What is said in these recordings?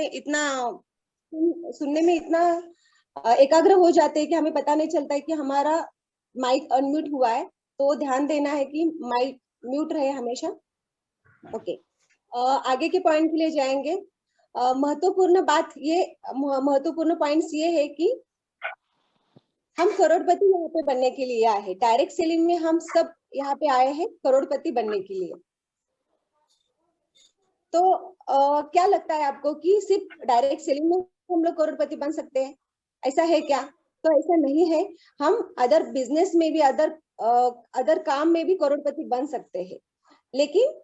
में इतना सुनने में इतना एकाग्र हो जाते हैं कि हमें पता नहीं चलता है कि हमारा माइक अनम्यूट हुआ है। तो ध्यान देना है कि माइक म्यूट रहे हमेशा। ओके, आगे के पॉइंट के लिए जाएंगे। महत्वपूर्ण पॉइंट्स ये है कि हम करोड़पति यहाँ पे बनने के लिए आए हैं। डायरेक्ट सेलिंग में हम सब यहाँ पे आए हैं करोड़पति बनने के लिए। तो क्या लगता है आपको कि सिर्फ डायरेक्ट सेलिंग में हम लोग करोड़पति बन सकते हैं? ऐसा है क्या? तो ऐसा नहीं है। हम अदर बिजनेस में भी, अदर काम में भी करोड़पति बन सकते हैं। लेकिन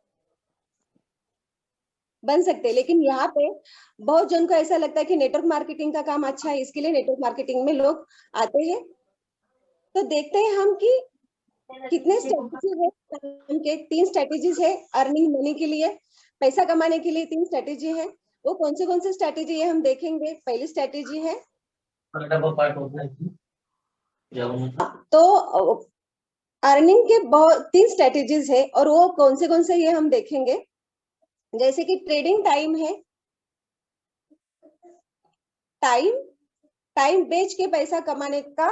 यहाँ पे बहुत जन को ऐसा लगता है कि नेटवर्क मार्केटिंग का काम अच्छा है, इसके लिए नेटवर्क मार्केटिंग में लोग आते हैं। तो देखते हैं हम कि कितने स्ट्रेटेजी है काम के। 3 स्ट्रेटेजीज है अर्निंग मनी के लिए, पैसा कमाने के लिए 3 स्ट्रेटेजी है। वो कौन से स्ट्रेटेजी है हम देखेंगे। पहली स्ट्रेटेजी है तो अर्निंग के बहुत 3 स्ट्रेटेजीज है और वो कौन से ये हम देखेंगे। जैसे कि ट्रेडिंग टाइम है, टाइम बेच के पैसा कमाने का,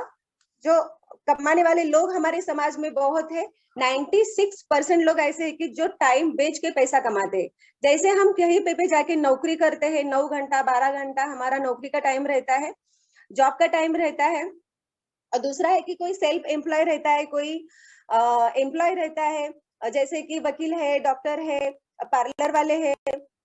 जो कमाने वाले लोग हमारे समाज में बहुत है। 96% लोग ऐसे हैं कि जो टाइम बेच के पैसा कमाते हैं। जैसे हम कहीं पे जाके नौकरी करते हैं, 9 घंटा 12 घंटा हमारा नौकरी का टाइम रहता है, जॉब का टाइम रहता है। और दूसरा है कि कोई सेल्फ एम्प्लॉय रहता है, कोई एम्प्लॉय रहता है, जैसे कि वकील है, डॉक्टर है, पार्लर वाले है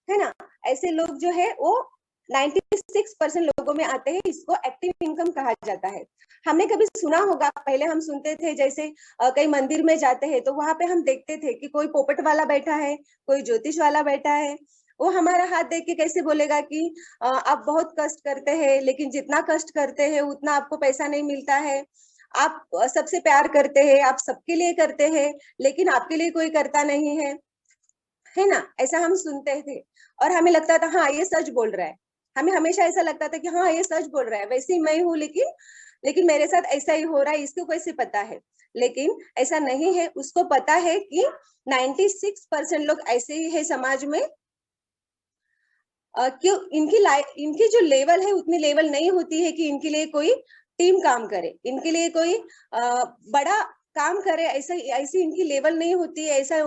ना। ऐसे लोग जो है वो 96% लोगों में आते हैं। इसको एक्टिव इनकम कहा जाता है। हमने कभी सुना होगा, पहले हम सुनते थे, जैसे कई मंदिर में जाते हैं तो वहां पे हम देखते थे कि कोई पोपट वाला बैठा है, कोई ज्योतिष वाला बैठा है। वो हमारा हाथ देख के कैसे बोलेगा कि आप बहुत कष्ट करते हैं, लेकिन जितना कष्ट करते हैं उतना आपको पैसा नहीं मिलता है। आप सबसे प्यार करते हैं, आप सबके लिए करते हैं, लेकिन आपके लिए कोई करता नहीं है ना। ऐसा हम सुनते थे और हमें लगता था हाँ ये सच बोल रहा है। हमें हमेशा ऐसा लगता था कि हाँ ये सच बोल रहा है, वैसे ही मैं हूँ, लेकिन मेरे साथ ऐसा ही हो रहा है, इसको कैसे पता है? लेकिन ऐसा नहीं है। उसको पता है कि 96% लोग ऐसे ही है समाज में। क्यों? इनकी जो लेवल है उतनी लेवल नहीं होती है कि इनके लिए कोई टीम काम करे, इनके लिए कोई बड़ा काम करे, ऐसी इनकी लेवल नहीं होती है। ऐसा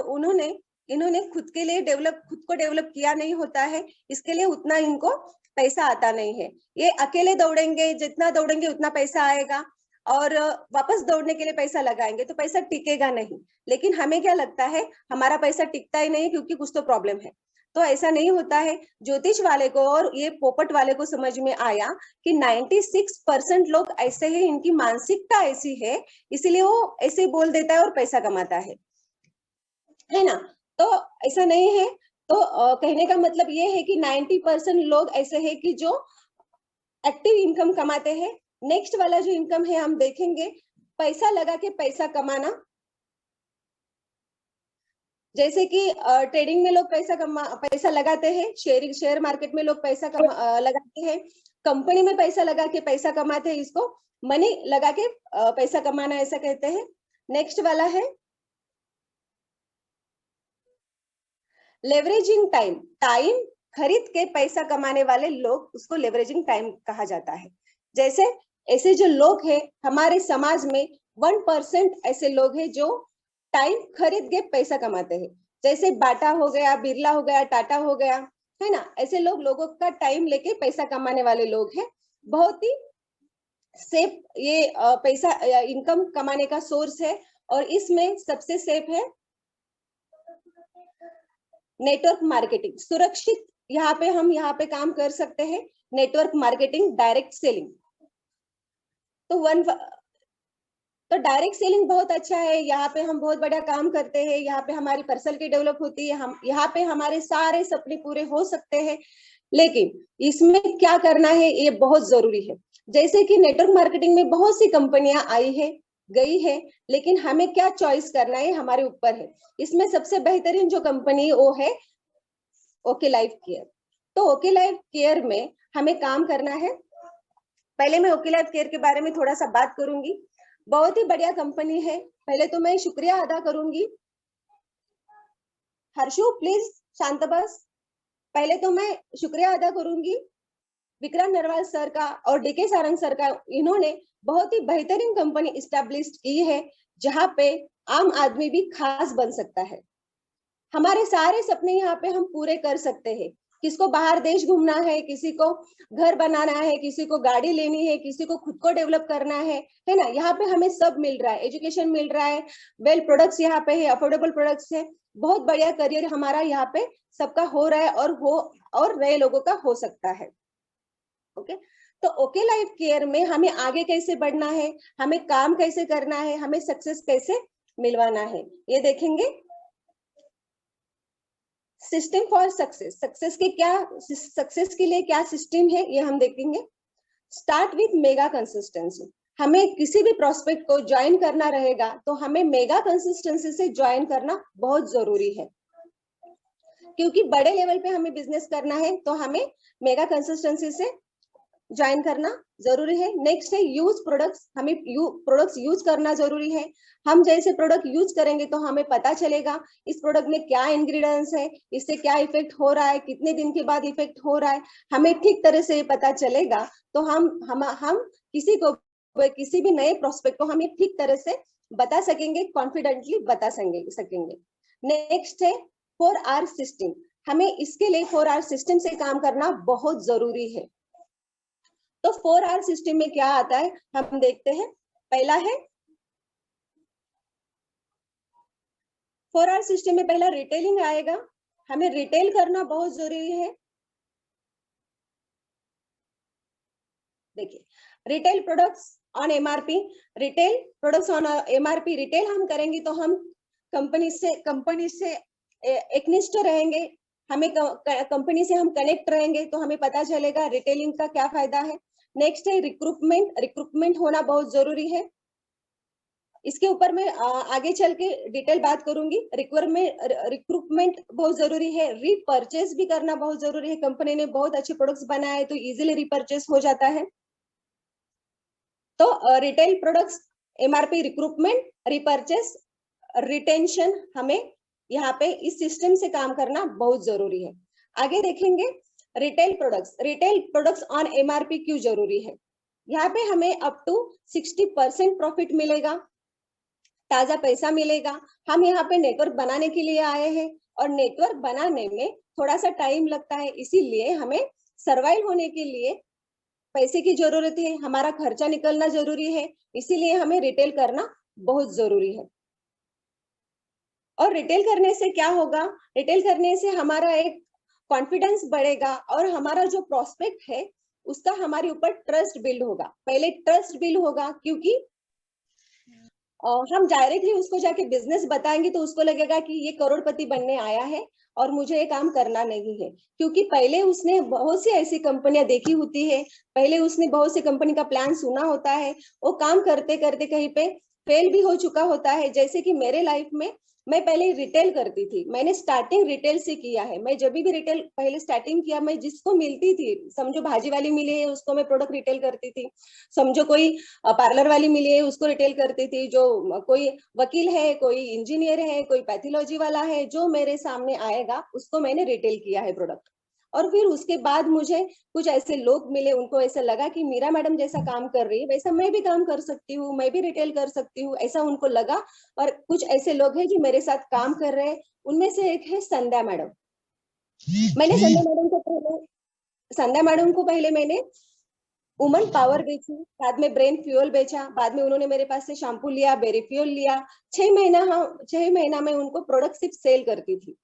इन्होंने खुद को डेवलप किया नहीं होता है, इसके लिए उतना इनको पैसा आता नहीं है। ये अकेले दौड़ेंगे, जितना दौड़ेंगे उतना पैसा आएगा, और वापस दौड़ने के लिए पैसा लगाएंगे तो पैसा टिकेगा नहीं। लेकिन हमें क्या लगता है, हमारा पैसा टिकता ही नहीं क्योंकि कुछ तो प्रॉब्लम है। तो ऐसा नहीं होता है। ज्योतिष वाले को और ये पोपट वाले को समझ में आया कि 96% लोग ऐसे हैं, इनकी मानसिकता ऐसी है, इसीलिए वो ऐसे बोल देता है और पैसा कमाता है ना। तो ऐसा नहीं है। तो कहने का मतलब ये है कि 90% लोग ऐसे हैं कि जो एक्टिव इनकम कमाते हैं। नेक्स्ट वाला जो इनकम है हम देखेंगे, पैसा लगा के पैसा कमाना। जैसे कि ट्रेडिंग में लोग पैसा लगाते हैं, शेयर मार्केट में लोग पैसा लगाते हैं, कंपनी में पैसा लगा के पैसा कमाते हैं। इसको मनी लगा के पैसा कमाना ऐसा कहते हैं। नेक्स्ट वाला है लेवरेजिंग टाइम खरीद के पैसा कमाने वाले लोग, उसको लेवरेजिंग टाइम कहा जाता है। जैसे ऐसे जो लोग हैं हमारे समाज में 1% ऐसे लोग हैं जो टाइम खरीद के पैसा कमाते हैं। जैसे बाटा हो गया, बिरला हो गया, टाटा हो गया, है ना। ऐसे लोगों का टाइम लेके पैसा कमाने वाले लोग हैं। बहुत ही सेफ ये पैसा इनकम कमाने का सोर्स है, और इसमें सबसे सेफ है नेटवर्क मार्केटिंग। सुरक्षित यहाँ पे काम कर सकते हैं। Network marketing, direct selling. तो डायरेक्ट सेलिंग बहुत अच्छा है। यहाँ पे हम बहुत बड़ा काम करते हैं, यहाँ पे हमारी पर्सनैलिटी डेवलप होती है, हम यहाँ पे हमारे सारे सपने पूरे हो सकते हैं। लेकिन इसमें क्या करना है ये बहुत जरूरी है। जैसे कि नेटवर्क मार्केटिंग में बहुत सी कंपनियां आई है, गई है, लेकिन हमें क्या चॉइस करना है हमारे ऊपर है। इसमें सबसे बेहतरीन जो कंपनी वो है ओके लाइफ केयर। तो ओके लाइफ केयर में हमें काम करना है। पहले मैं ओके लाइफ केयर के बारे में थोड़ा सा बात करूंगी। बहुत ही बढ़िया कंपनी है। पहले तो मैं शुक्रिया अदा करूंगी। हर्षु प्लीज शांत बस। पहले तो मैं शुक्रिया अदा करूंगी विक्रम नरवाल सर का और डीके सारंग सर का। इन्होंने बहुत ही बेहतरीन कंपनी इस्टेब्लिश की है जहाँ पे आम आदमी भी खास बन सकता है। हमारे सारे सपने यहाँ पे हम पूरे कर सकते हैं। किसको बाहर देश घूमना है, किसी को घर बनाना है, किसी को गाड़ी लेनी है, किसी को खुद को डेवलप करना है ना। यहाँ पे हमें सब मिल रहा है, एजुकेशन मिल रहा है, वेल प्रोडक्ट्स यहाँ पे है, अफोर्डेबल प्रोडक्ट्स है। बहुत बढ़िया करियर हमारा यहाँ पे सबका हो रहा है और नए लोगों का हो सकता है। ओके, तो ओके लाइफ केयर में हमें आगे कैसे बढ़ना है, हमें काम कैसे करना है, हमें सक्सेस कैसे मिलवाना है, ये देखेंगे। सिस्टम फॉर सक्सेस, सक्सेस के लिए क्या सिस्टम है ये हम देखेंगे। Start with mega consistency. हमें किसी भी प्रोस्पेक्ट को ज्वाइन करना रहेगा तो हमें मेगा कंसिस्टेंसी से ज्वाइन करना बहुत जरूरी है, क्योंकि बड़े लेवल पे हमें बिजनेस करना है तो हमें मेगा कंसिस्टेंसी से ज्वाइन करना जरूरी है। नेक्स्ट है यूज प्रोडक्ट्स। हमें प्रोडक्ट्स यूज करना जरूरी है। हम जैसे प्रोडक्ट यूज करेंगे तो हमें पता चलेगा इस प्रोडक्ट में क्या इंग्रेडिएंट्स है, इससे क्या इफेक्ट हो रहा है, कितने दिन के बाद इफेक्ट हो रहा है, हमें ठीक तरह से पता चलेगा तो हम किसी भी नए प्रोस्पेक्ट को हमें ठीक तरह से बता सकेंगे, कॉन्फिडेंटली बता सकेंगे। नेक्स्ट है 4R सिस्टम। हमें इसके लिए 4R सिस्टम से काम करना बहुत जरूरी है। तो 4R सिस्टम में क्या आता है हम देखते हैं। पहला है 4R सिस्टम में पहला रिटेलिंग आएगा। हमें रिटेल करना बहुत जरूरी है। देखिए, retail products on MRP. Retail products on MRP, retail हम करेंगे तो हम कंपनी से एकनिष्ठ रहेंगे। हमें कंपनी से हम कनेक्ट रहेंगे तो हमें पता चलेगा रिटेलिंग का क्या फायदा है। नेक्स्ट है रिक्रूटमेंट होना बहुत जरूरी है। इसके ऊपर मैं आगे चल के डिटेल बात करूंगी। रिक्रूटमेंट बहुत जरूरी है। रीपर्चेस भी करना बहुत जरूरी है। कंपनी ने बहुत अच्छे प्रोडक्ट्स बनाए हैं तो इजीली रीपर्चेस हो जाता है। तो retail products, MRP, recruitment, repurchase, retention, हमें यहाँ पे इस सिस्टम से काम करना बहुत जरूरी है। आगे देखेंगे रिटेल प्रोडक्ट्स ऑन एमआरपी क्यों जरूरी है। यहाँ पे हमें अप टू 60% प्रॉफिट मिलेगा, ताजा पैसा मिलेगा। हम यहाँ पे नेटवर्क बनाने के लिए आए हैं और नेटवर्क बनाने में थोड़ा सा टाइम लगता है, इसीलिए हमें सर्वाइव होने के लिए पैसे की जरूरत है, हमारा खर्चा निकलना जरूरी है, इसीलिए हमें रिटेल करना बहुत जरूरी है। और रिटेल करने से क्या होगा, रिटेल करने से हमारा एक कॉन्फिडेंस बढ़ेगा और हमारा जो प्रोस्पेक्ट है उसका हमारे ऊपर ट्रस्ट बिल्ड होगा। पहले ट्रस्ट बिल्ड होगा क्योंकि हम डायरेक्टली उसको जाके बिजनेस बताएंगे तो उसको लगेगा कि ये करोड़पति बनने आया है और मुझे ये काम करना नहीं है, क्योंकि पहले उसने बहुत सी ऐसी कंपनियां देखी होती है, पहले उसने बहुत सी कंपनी का प्लान सुना होता है, वो काम करते करते कहीं पे फेल भी हो चुका होता है। जैसे कि मेरे लाइफ में मैं पहले रिटेल करती थी, मैंने स्टार्टिंग रिटेल से किया है। मैं जब भी रिटेल पहले स्टार्टिंग किया, मैं जिसको मिलती थी, समझो भाजी वाली मिली है उसको मैं प्रोडक्ट रिटेल करती थी, समझो कोई पार्लर वाली मिली है उसको रिटेल करती थी, जो कोई वकील है, कोई इंजीनियर है, कोई पैथोलॉजी वाला है, जो मेरे सामने आएगा उसको मैंने रिटेल किया है प्रोडक्ट। और फिर उसके बाद मुझे कुछ ऐसे लोग मिले, उनको ऐसा लगा कि मीरा मैडम जैसा काम कर रही है वैसा मैं भी काम कर सकती हूँ, मैं भी रिटेल कर सकती हूँ, ऐसा उनको लगा। और कुछ ऐसे लोग हैं जो मेरे साथ काम कर रहे हैं, उनमें से एक है संध्या मैडम। मैंने संध्या मैडम को पहले मैंने वुमन पावर बेची, बाद में ब्रेन फ्यूल बेचा, बाद में उन्होंने मेरे पास से शैम्पू लिया, बेरी फ्यूल लिया। 6 महीना में उनको प्रोडक्ट सिर्फ सेल करती थी।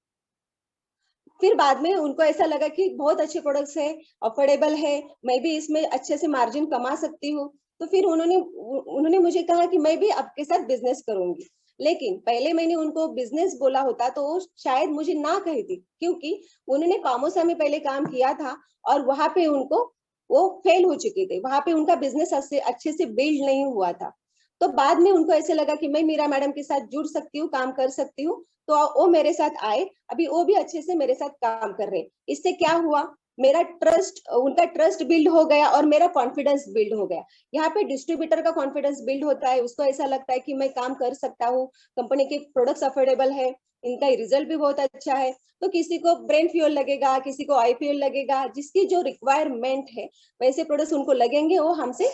फिर बाद में उनको ऐसा लगा कि बहुत अच्छे प्रोडक्ट्स है, अफोर्डेबल है, मैं भी इसमें अच्छे से मार्जिन कमा सकती हूँ। तो फिर उन्होंने मुझे कहा कि मैं भी आपके साथ बिजनेस करूंगी। लेकिन पहले मैंने उनको बिजनेस बोला होता तो वो शायद मुझे ना कहती, क्योंकि उन्होंने पामोसा में पहले काम किया था और वहां पे उनको वो फेल हो चुके थे, वहां पे उनका बिजनेस अच्छे से बिल्ड नहीं हुआ था। तो बाद में उनको ऐसे लगा कि मैं मीरा मैडम के साथ जुड़ सकती हूँ, काम कर सकती हूँ, तो वो मेरे साथ आए। अभी वो भी अच्छे से मेरे साथ काम कर रहे हैं। इससे क्या हुआ, मेरा ट्रस्ट, उनका ट्रस्ट बिल्ड हो गया और मेरा कॉन्फिडेंस बिल्ड हो गया। यहाँ पे डिस्ट्रीब्यूटर का कॉन्फिडेंस बिल्ड होता है, उसको ऐसा लगता है कि मैं काम कर सकता हूँ, कंपनी के प्रोडक्ट्स अफोर्डेबल है, इनका रिजल्ट भी बहुत अच्छा है। तो किसी को ब्रेन फ्यूल लगेगा, किसी को आई फ्यूल लगेगा, जिसकी जो रिक्वायरमेंट है वैसे प्रोडक्ट्स उनको लगेंगे, वो हमसे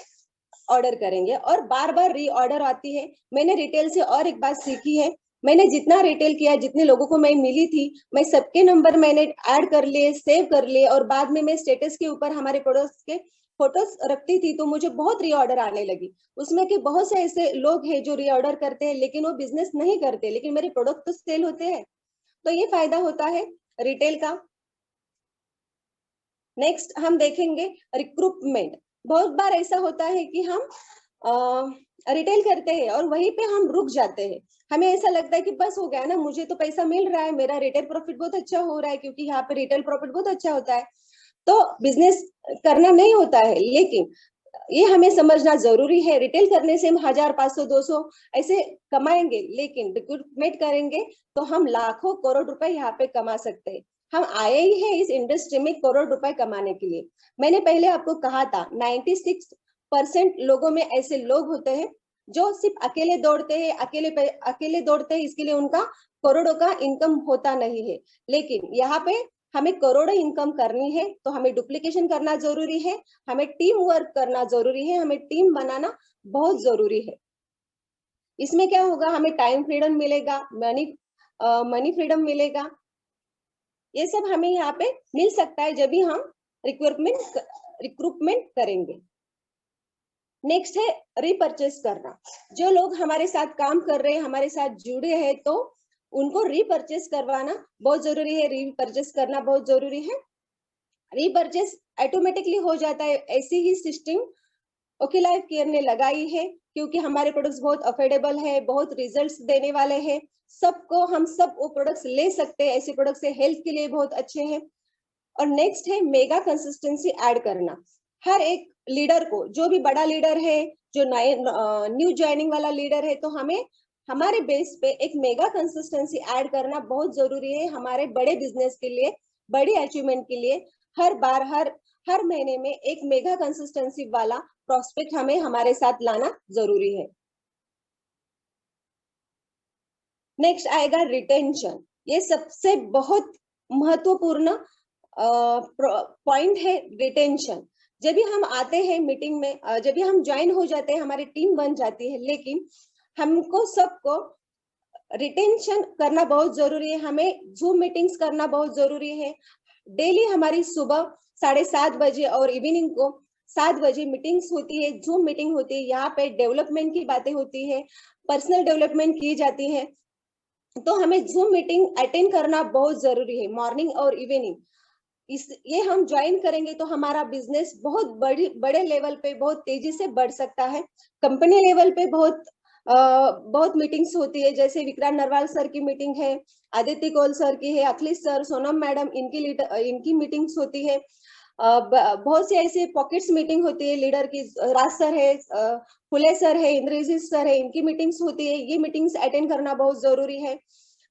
ऑर्डर करेंगे और बार बार री ऑर्डर आती है। मैंने रिटेल से और एक बात सीखी है, मैंने जितना रिटेल किया, जितने लोगों को मैं मिली थी, मैं सबके नंबर मैंने ऐड कर लिए, सेव कर लिए, और बाद में मैं स्टेटस के ऊपर हमारे प्रोडक्ट्स के फोटोज रखती थी। तो मुझे बहुत री ऑर्डर आने लगी उसमें, कि बहुत से ऐसे लोग हैं जो री ऑर्डर करते हैं लेकिन वो बिजनेस नहीं करते, लेकिन मेरे प्रोडक्ट तो सेल होते हैं। तो ये फायदा होता है रिटेल का। नेक्स्ट हम देखेंगे रिक्रूटमेंट। बहुत बार ऐसा होता है कि हम रिटेल करते हैं और वहीं पे हम रुक जाते हैं। हमें ऐसा लगता है कि बस हो गया ना, मुझे तो पैसा मिल रहा है, मेरा रिटेल प्रॉफिट बहुत अच्छा हो रहा है, क्योंकि यहाँ पे रिटेल प्रॉफिट बहुत अच्छा होता है, तो बिजनेस करना नहीं होता है। लेकिन ये हमें समझना जरूरी है, रिटेल करने से हम 1000, 500, 200 ऐसे कमाएंगे, लेकिन रिक्रूटमेंट करेंगे तो हम लाखों करोड़ रुपए यहाँ पे कमा सकते हैं। हम आए ही हैं इस इंडस्ट्री में करोड़ रुपए कमाने के लिए। मैंने पहले आपको कहा था 96% लोगों में ऐसे लोग होते हैं जो सिर्फ अकेले दौड़ते हैं, अकेले दौड़ते हैं, इसके लिए उनका करोड़ों का इनकम होता नहीं है। लेकिन यहाँ पे हमें करोड़ों इनकम करनी है तो हमें डुप्लीकेशन करना जरूरी है, हमें टीम वर्क करना जरूरी है, हमें टीम बनाना बहुत जरूरी है। इसमें क्या होगा, हमें टाइम फ्रीडम मिलेगा, मनी फ्रीडम मिलेगा। ये सब हमें यहाँ पे मिल सकता है जब भी हम रिक्रूटमेंट करेंगे। नेक्स्ट है रीपर्चेस करना। जो लोग हमारे साथ काम कर रहे हैं, हमारे साथ जुड़े हैं, तो उनको रीपर्चेस करवाना बहुत जरूरी है, रीपर्चेस करना बहुत जरूरी है। रीपर्चेस ऑटोमेटिकली हो जाता है, ऐसी ही सिस्टम ओके लाइफ केयर ने लगाई है, क्योंकि हमारे प्रोडक्ट्स बहुत अफोर्डेबल है, बहुत रिजल्ट्स देने वाले हैं, सबको हम सब वो प्रोडक्ट्स ले सकते हैं, ऐसे प्रोडक्ट्स से हेल्थ के लिए बहुत अच्छे हैं। और नेक्स्ट है मेगा कंसिस्टेंसी ऐड करना। हर एक लीडर को, जो भी बड़ा लीडर है, जो न्यू ज्वाइनिंग वाला लीडर है, तो हमें हमारे बेस पे एक मेगा कंसिस्टेंसी ऐड करना बहुत जरूरी है हमारे बड़े बिजनेस के लिए, बड़ी अचीवमेंट के लिए। हर बार हर महीने में एक मेगा कंसिस्टेंसी वाला प्रोस्पेक्ट हमें हमारे साथ लाना जरूरी है। नेक्स्ट आएगा रिटेंशन। ये सबसे बहुत महत्वपूर्ण पॉइंट है रिटेंशन। जब भी हम आते हैं मीटिंग में, जब भी हम ज्वाइन हो जाते हैं, हमारी टीम बन जाती है, लेकिन हमको सबको रिटेंशन करना बहुत जरूरी है। हमें जूम मीटिंग्स करना बहुत जरूरी है। डेली हमारी सुबह 7:30 बजे और इवनिंग को 7 बजे मीटिंग्स होती है, जूम मीटिंग होती है। यहाँ पे डेवलपमेंट की बातें होती है, पर्सनल डेवलपमेंट की जाती है। तो हमें जूम मीटिंग अटेंड करना बहुत जरूरी है, मॉर्निंग और इवनिंग। ये हम ज्वाइन करेंगे तो हमारा बिजनेस बहुत बड़े लेवल पे बहुत तेजी से बढ़ सकता है। कंपनी लेवल पे बहुत मीटिंग्स होती है, जैसे विक्रांत नरवाल सर की मीटिंग है, आदित्य कोल सर की है, अखिलेश सर, सोनम मैडम, इनकी मीटिंग्स होती है। बहुत सी ऐसे पॉकेट्स मीटिंग होती है लीडर की, राज सर है, फुले सर है, इंद्रजीत सर है, इनकी मीटिंग्स होती है। ये मीटिंग्स अटेंड करना बहुत जरूरी है।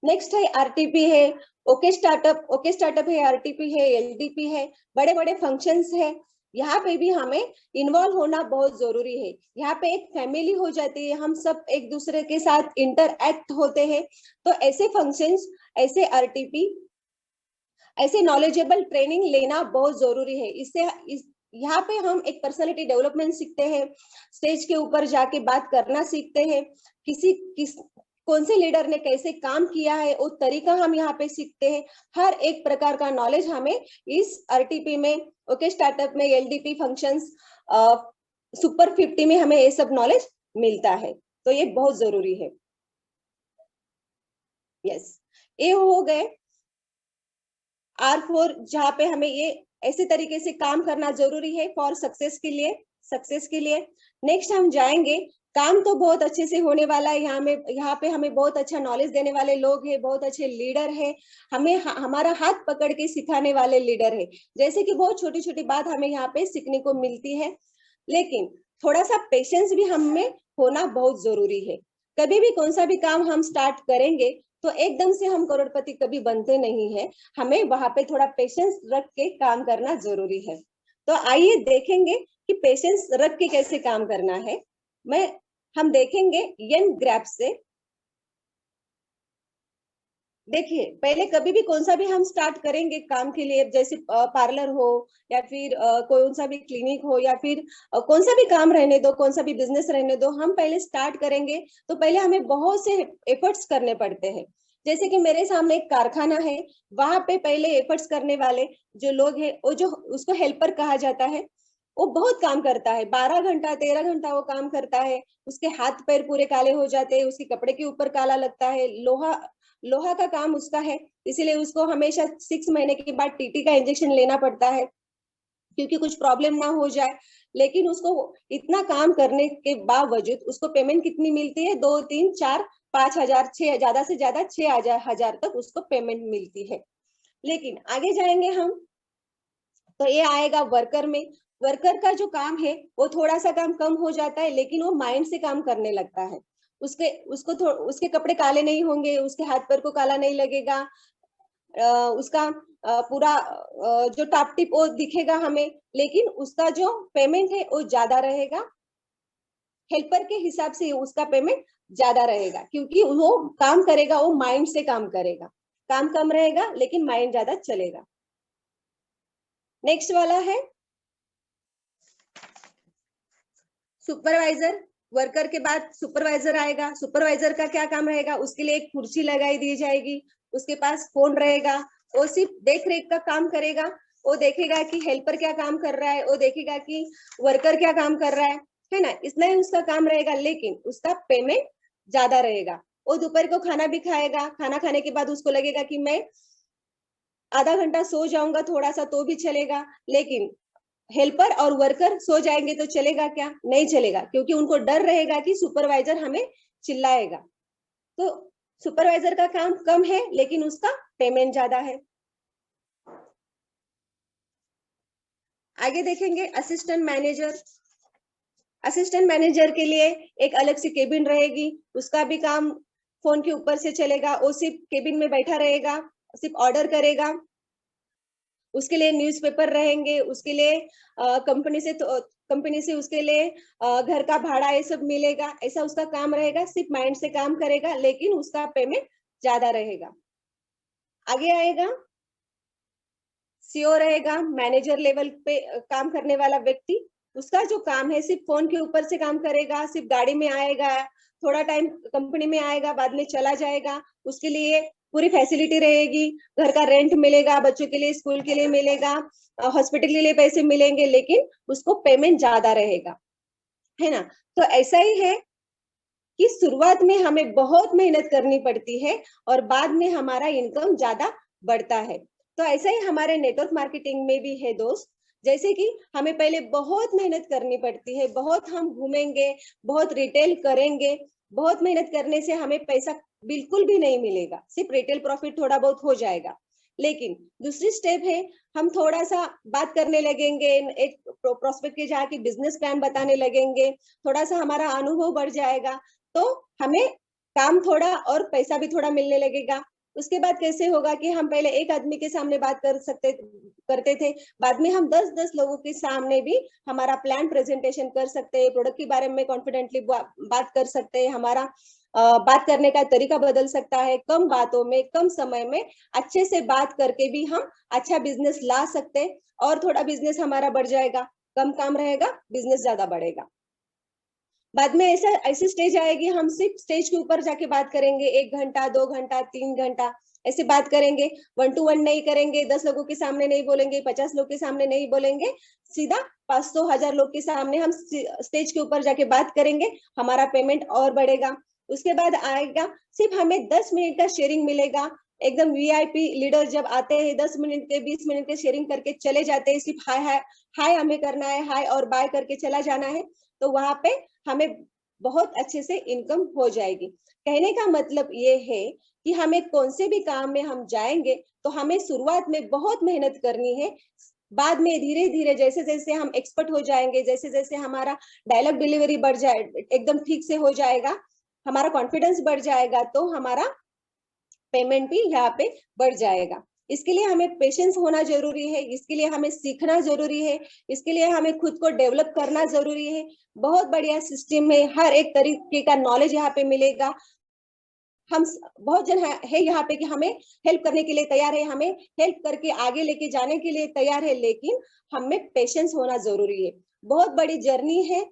नेक्स्ट है आरटीपी है, ओके स्टार्टअप है, आरटीपी है, एलडीपी है, बड़े बड़े फंक्शंस है। यहाँ पे भी हमें इन्वॉल्व होना बहुत जरूरी है। यहाँ पे एक फैमिली हो जाती है, हम सब एक दूसरे के साथ इंटरएक्ट होते हैं। तो ऐसे फंक्शंस, ऐसे आरटीपी, ऐसे नॉलेजेबल ट्रेनिंग लेना बहुत जरूरी है। यहाँ पे हम एक पर्सनालिटी डेवलपमेंट सीखते हैं, स्टेज के ऊपर जाके बात करना सीखते हैं, कौन से लीडर ने कैसे काम किया है वो तरीका हम यहाँ पे सीखते हैं। हर एक प्रकार का नॉलेज हमें इस आरटीपी में, ओके स्टार्टअप में, एलडीपी फंक्शंस, सुपर 50 में हमें ये सब नॉलेज मिलता है। तो ये बहुत जरूरी है। यस, ये हो गए R4, जहाँ पे हमें ये ऐसे तरीके से काम करना जरूरी है फॉर सक्सेस के लिए। नेक्स्ट हम जाएंगे, काम तो बहुत अच्छे से होने वाला है। यहाँ पे हमें बहुत अच्छा नॉलेज देने वाले लोग हैं, बहुत अच्छे लीडर है, हमें हमारा हाथ पकड़ के सिखाने वाले लीडर है। जैसे कि बहुत छोटी छोटी बात हमें यहाँ पे सीखने को मिलती है, लेकिन थोड़ा सा पेशेंस भी हमें होना बहुत जरूरी है। कभी भी कौन सा भी काम हम स्टार्ट करेंगे तो एकदम से हम करोड़पति कभी बनते नहीं है, हमें वहां पे थोड़ा पेशेंस रख के काम करना जरूरी है। तो आइए देखेंगे कि पेशेंस रख के कैसे काम करना है। हम देखेंगे यन ग्रैप से। देखिए, पहले कभी भी कौन सा भी हम स्टार्ट करेंगे काम के लिए, जैसे पार्लर हो या फिर कौन सा भी क्लिनिक हो या फिर कौन सा भी काम रहने दो, कौन सा भी बिजनेस रहने दो, हम पहले स्टार्ट करेंगे तो पहले हमें बहुत से एफर्ट्स करने पड़ते हैं। जैसे कि मेरे सामने एक कारखाना है, वहां पे पहले एफर्ट्स करने वाले जो लोग हैं, वो जो उसको हेल्पर कहा जाता है, वो बहुत काम करता है, 12 घंटा 13 घंटा वो काम करता है। उसके हाथ पैर पूरे काले हो जाते हैं, उसके कपड़े के ऊपर काला लगता है, लोहा लोहा का काम उसका है, इसीलिए उसको हमेशा 6 महीने के बाद टीटी का इंजेक्शन लेना पड़ता है, क्योंकि कुछ प्रॉब्लम ना हो जाए। लेकिन उसको इतना काम करने के बावजूद उसको पेमेंट कितनी मिलती है? 2 3 4 5 हजार, 6, ज्यादा से ज्यादा 6 हजार तक उसको पेमेंट मिलती है। लेकिन आगे जाएंगे हम, तो ये आएगा वर्कर में। वर्कर का जो काम है वो थोड़ा सा काम कम हो जाता है, लेकिन वो माइंड से काम करने लगता है। उसके कपड़े काले नहीं होंगे, उसके हाथ पैर को काला नहीं लगेगा, उसका पूरा जो टाप टिप वो दिखेगा हमें, लेकिन उसका जो पेमेंट है वो ज्यादा रहेगा। हेल्पर के हिसाब से उसका पेमेंट ज्यादा रहेगा, क्योंकि वो काम करेगा, वो माइंड से काम करेगा। काम कम रहेगा लेकिन माइंड ज्यादा चलेगा। नेक्स्ट वाला है सुपरवाइजर। वर्कर के बाद सुपरवाइजर आएगा। सुपरवाइजर का क्या काम रहेगा? उसके लिए एक कुर्सी लगाई दी जाएगी, उसके पास फोन रहेगा, वो सिर्फ देख रेख का काम करेगा। वो देखेगा कि हेल्पर क्या काम कर रहा है, वो देखेगा कि वर्कर क्या काम कर रहा है ना, इतना ही उसका काम रहेगा, लेकिन उसका पेमेंट ज्यादा रहेगा। वो दोपहर को खाना भी खाएगा, खाना खाने के बाद उसको लगेगा कि मैं आधा घंटा सो जाऊंगा थोड़ा सा तो भी चलेगा, लेकिन हेल्पर और वर्कर सो जाएंगे तो चलेगा क्या? नहीं चलेगा, क्योंकि उनको डर रहेगा कि सुपरवाइजर हमें चिल्लाएगा। तो सुपरवाइजर का काम कम है लेकिन उसका पेमेंट ज्यादा है। आगे देखेंगे असिस्टेंट मैनेजर। असिस्टेंट मैनेजर के लिए एक अलग सी केबिन रहेगी, उसका भी काम फोन के ऊपर से चलेगा। वो सिर्फ केबिन में बैठा रहेगा, सिर्फ ऑर्डर करेगा। उसके लिए न्यूज़पेपर रहेंगे, उसके लिए कंपनी से उसके लिए घर का भाड़ा ये सब मिलेगा। ऐसा उसका काम रहेगा, सिर्फ माइंड से काम करेगा, लेकिन उसका पेमेंट ज्यादा रहेगा। आगे आएगा सीओ रहेगा, मैनेजर लेवल पे काम करने वाला व्यक्ति। उसका जो काम है सिर्फ फोन के ऊपर से काम करेगा, सिर्फ गाड़ी में आएगा, थोड़ा टाइम कंपनी में आएगा, बाद में चला जाएगा। उसके लिए पूरी फैसिलिटी रहेगी, घर का रेंट मिलेगा, बच्चों के लिए स्कूल के लिए मिलेगा, हॉस्पिटल के लिए पैसे मिलेंगे, लेकिन उसको पेमेंट ज्यादा रहेगा, है ना। तो ऐसा ही है कि शुरुआत में हमें बहुत मेहनत करनी पड़ती है और बाद में हमारा इनकम ज्यादा बढ़ता है। तो ऐसा ही हमारे नेटवर्क मार्केटिंग में भी है दोस्त। जैसे कि हमें पहले बहुत मेहनत करनी पड़ती है, बहुत हम घूमेंगे, बहुत रिटेल करेंगे, बहुत मेहनत करने से हमें पैसा बिल्कुल भी नहीं मिलेगा, सिर्फ रिटेल प्रॉफिट थोड़ा बहुत हो जाएगा। लेकिन दूसरी स्टेप है, हम थोड़ा सा बात करने लगेंगे, एक प्रोस्पेक्ट के जाके बिजनेस प्लान बताने लगेंगे, थोड़ा सा हमारा अनुभव बढ़ जाएगा, तो हमें काम थोड़ा और पैसा भी थोड़ा मिलने लगेगा। उसके बाद कैसे होगा कि हम पहले एक आदमी के सामने बात करते थे, बाद में हम 10-10 लोगों के सामने भी हमारा प्लान प्रेजेंटेशन कर सकते हैं, प्रोडक्ट के बारे में कॉन्फिडेंटली बात कर सकते हैं, हमारा बात करने का तरीका बदल सकता है। कम बातों में, कम समय में अच्छे से बात करके भी हम अच्छा बिजनेस ला सकते हैं, और थोड़ा बिजनेस हमारा बढ़ जाएगा, कम काम रहेगा, बिजनेस ज्यादा बढ़ेगा। बाद में ऐसा ऐसी स्टेज आएगी, हम सिर्फ स्टेज के ऊपर जाके बात करेंगे, 1 घंटा 2 घंटा 3 घंटा ऐसे बात करेंगे। 1 to 1 नहीं करेंगे, 10 लोगों के सामने नहीं बोलेंगे, 50 लोग के सामने नहीं बोलेंगे, सीधा 500 1000 लोग के सामने हम स्टेज के ऊपर जाके बात करेंगे, हमारा पेमेंट और बढ़ेगा। उसके बाद आएगा, सिर्फ हमें 10 मिनट का शेयरिंग मिलेगा। एकदम वीआईपी लीडर जब आते हैं, 10 मिनट के 20 मिनट के शेयरिंग करके चले जाते हैं, सिर्फ हाय हाय हाय हमें करना है, हाय और बाय करके चला जाना है, तो वहां पे हमें बहुत अच्छे से इनकम हो जाएगी। कहने का मतलब ये है कि हमें कौन से भी काम में हम जाएंगे तो हमें शुरुआत में बहुत मेहनत करनी है, बाद में धीरे धीरे जैसे जैसे हम एक्सपर्ट हो जाएंगे, जैसे जैसे हमारा डायलॉग डिलीवरी बढ़ जाए, एकदम ठीक से हो जाएगा, हमारा कॉन्फिडेंस बढ़ जाएगा, तो हमारा पेमेंट भी यहाँ पे बढ़ जाएगा। इसके लिए हमें पेशेंस होना जरूरी है, इसके लिए हमें सीखना जरूरी है, इसके लिए हमें खुद को डेवलप करना जरूरी है। बहुत बढ़िया सिस्टम है, हर एक तरीके का नॉलेज यहाँ पे मिलेगा, बहुत जन है यहाँ पे कि हमें हेल्प करने के लिए तैयार है, हमें हेल्प करके आगे लेके जाने के लिए तैयार है, लेकिन हमें पेशेंस होना जरूरी है। बहुत बड़ी जर्नी है,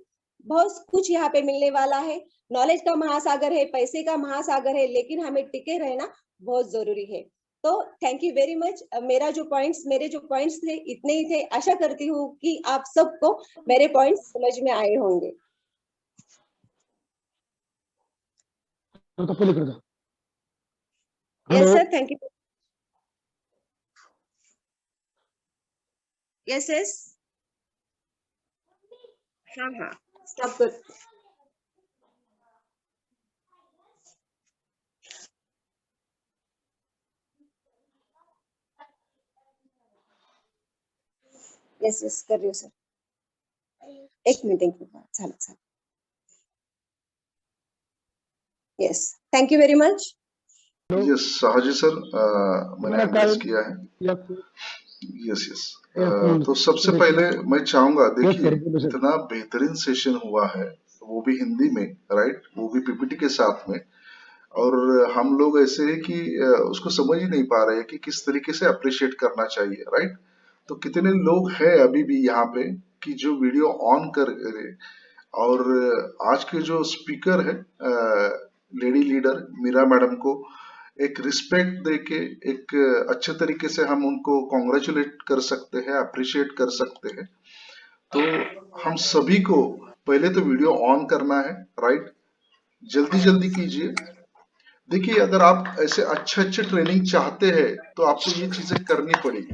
बहुत कुछ यहाँ पे मिलने वाला है, नॉलेज का महासागर है, पैसे का महासागर है, लेकिन हमें टिके रहना बहुत जरूरी है। तो थैंक यू वेरी मच। मेरे जो पॉइंट्स थे इतने ही थे। आशा करती हूँ कि आप सबको मेरे पॉइंट्स समझ में आए होंगे। Yes sir, thank you. Yes yes, हाँ हाँ, सब गुड। यस यस, कर रही हूँ सर। एक मिनट झालं। Yes, thank you very much. Yes Haji sir, मैंने एड्रेस किया है। यस यस, तो सबसे पहले मैं चाहूंगा, देखिए इतना बेहतरीन सेशन हुआ है, वो भी हिंदी में, राइट, वो भी पीपीटी के साथ में, और हम लोग ऐसे है कि उसको समझ ही नहीं पा रहे हैं कि किस तरीके से अप्रिशिएट करना चाहिए, राइट। तो कितने लोग हैं अभी भी यहाँ पे कि जो वीडियो ऑन कर, और आज के जो स्पीकर है लेडी लीडर मीरा मैडम को एक रिस्पेक्ट देके एक अच्छे तरीके से हम उनको कॉन्ग्रेचुलेट कर सकते हैं, अप्रिशिएट कर सकते हैं। तो हम सभी को पहले तो वीडियो ऑन करना है, राइट, जल्दी जल्दी कीजिए। देखिए अगर आप ऐसे अच्छे ट्रेनिंग चाहते हैं तो आपको ये चीजें करनी पड़ेगी।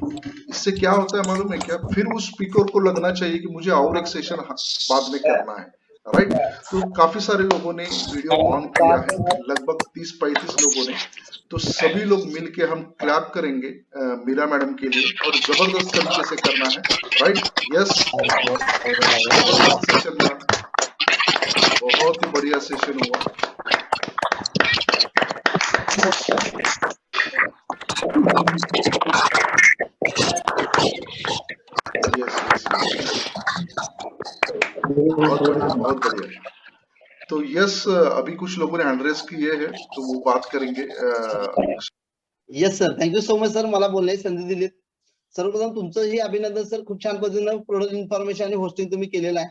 इससे क्या होता है मालूम है क्या, फिर उस स्पीकर को लगना चाहिए कि मुझे और एक सेशन बाद में करना है, राइट। तो काफी सारे लोगों ने वीडियो ऑन किया है, लगभग 30-35 लोगों ने। तो सभी लोग मिलके हम क्लैप करेंगे मीरा मैडम के लिए, और जबरदस्त तरीके से करना है, राइट। यस, जबरदस्त सेशन था, बहुत ही बढ़िया सेशन हुआ। बहुत बढ़िया, बहुत बढ़िया। तो यस, अभी कुछ लोगों ने हैंड रेज किए हैं तो वो बात करेंगे। Yes sir, thank you so much sir, मला बोलण्याची संधी दिली। सर्वप्रथम तुमचंही अभिनंदन सर, खूप छान पद्धतीनं प्रोडक्ट इन्फॉर्मेशन आणि होस्टिंग तुम्ही केलेलं आहे।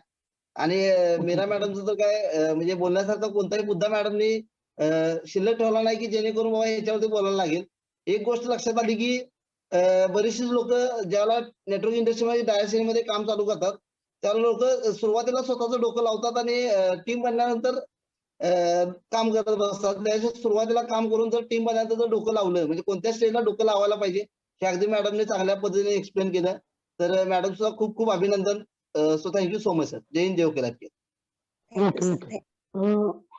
आणि मीरा मॅडमचं तर काय म्हणजे बोलण्यासारखा कोणताही मुद्दा मॅडमनी शिल्लक ठेवला नाही की जेणेकरून बाबा याच्यावरती बोलायला लागेल। एक गोष्ट लक्षात आली की बरीचशी लोक ज्याला नेटवर्क इंडस्ट्रीमध्ये डायरेक्शनमध्ये काम चालू करतात त्याला लोक सुरुवातीला स्वतःचं डोकं लावतात आणि टीम बनल्यानंतर काम करत बसतात। त्याच्या सुरुवातीला काम करून जर टीम बनल्यानंतर जर डोकं लावलं म्हणजे कोणत्या स्टेजला डोकं लावायला पाहिजे हे अगदी मॅडमने चांगल्या पद्धतीने एक्सप्लेन केलं। तर मॅडम सुद्धा खूप खूप अभिनंदन। So thank you so much sir, जय हिंद, जय केलात।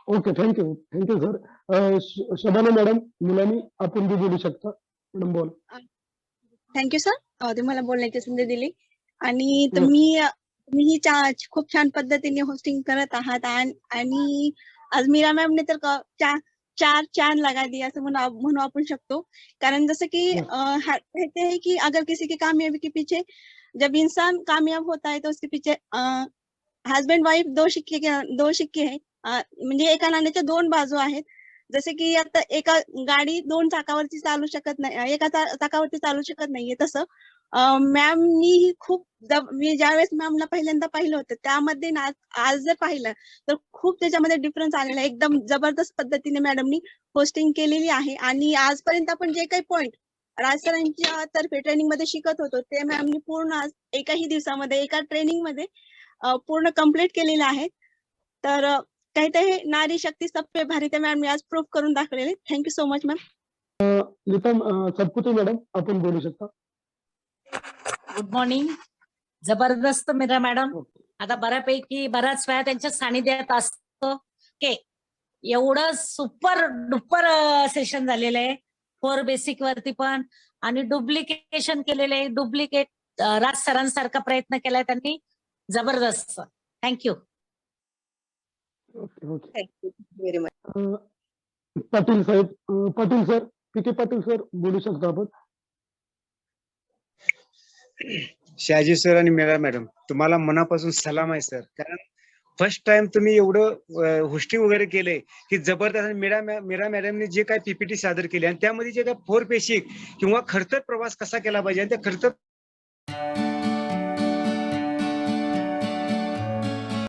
Okay, thank you sir. Shabana madam, मुलांनी आपण बी बोलू शकता, मॅडम बोल। थँक्यू सर, तुम्ही मला बोलण्याची संधी दिली आणि तुम्ही खूप छान पद्धतीने होस्टिंग करत आहात आणि आज मीरा मॅम ने तर चार चांद लगा दिया असं म्हणू आपण शकतो। कारण जसं की कहते हैं कि अगर किसी की कामयाबी के पीछे जब इंसान कामयाब होता है तो उसके पीछे हस्बैंड वाइफ दो शिक्के हैं। म्हणजे एका नाण्याच्या दोन बाजू आहेत। जसे की आता एका गाडी दोन चाकावरती चालू शकत नाही, एका चाकावरती चालू शकत नाहीये, तसं मॅमनी खूप मी ज्यावेळेस मॅमला पहिल्यांदा पाहिलं होतं त्यामध्ये आज जर पाहिलं तर खूप त्याच्यामध्ये डिफरन्स आलेला आहे। एकदम जबरदस्त पद्धतीने मॅडमनी होस्टिंग केलेली आहे आणि आजपर्यंत आपण जे काही पॉइंट राज सरांच्या तर्फे ट्रेनिंग मध्ये शिकत होतो ते मॅमनी पूर्ण एकाही दिवसामध्ये एका ट्रेनिंग मध्ये पूर्ण कंप्लीट केलेलं आहे। तर काही नारी शक्ती सब पे भारी ते मॅम आज प्रूफ करून दाखवलेले। Thank you so much ma'am. Nitam Satpute madam, आपण बोलू शकता। Good morning. जबरदस्त मीरा मॅडम, आता बऱ्याच वेळा त्यांच्या सानिध्यात असतो के एवढं सुपर डुपर सेशन झालेलं आहे। 4 बेसिक वरती पण आणि डुप्लिकेशन केलेलं आहे। डुप्लिकेट राज सरांसारखा प्रयत्न केलाय त्यांनी, जबरदस्त। Thank you. Thank you very much. Patil साहेब, Patil sir, PK Patil sir, बोलू शकता आपण। शहाजी सर आणि मीरा मॅडम, तुम्हाला मनापासून सलाम आहे सर। कारण फर्स्ट टाइम तुम्ही एवढं होस्टिंग वगैरे केलंय की जबरदस्त. मीरा मॅडमने जे काय पीपीटी सादर केली आणि त्यामध्ये जे काय 4 बेसिक किंवा खडतर प्रवास कसा केला पाहिजे आणि त्या खडतर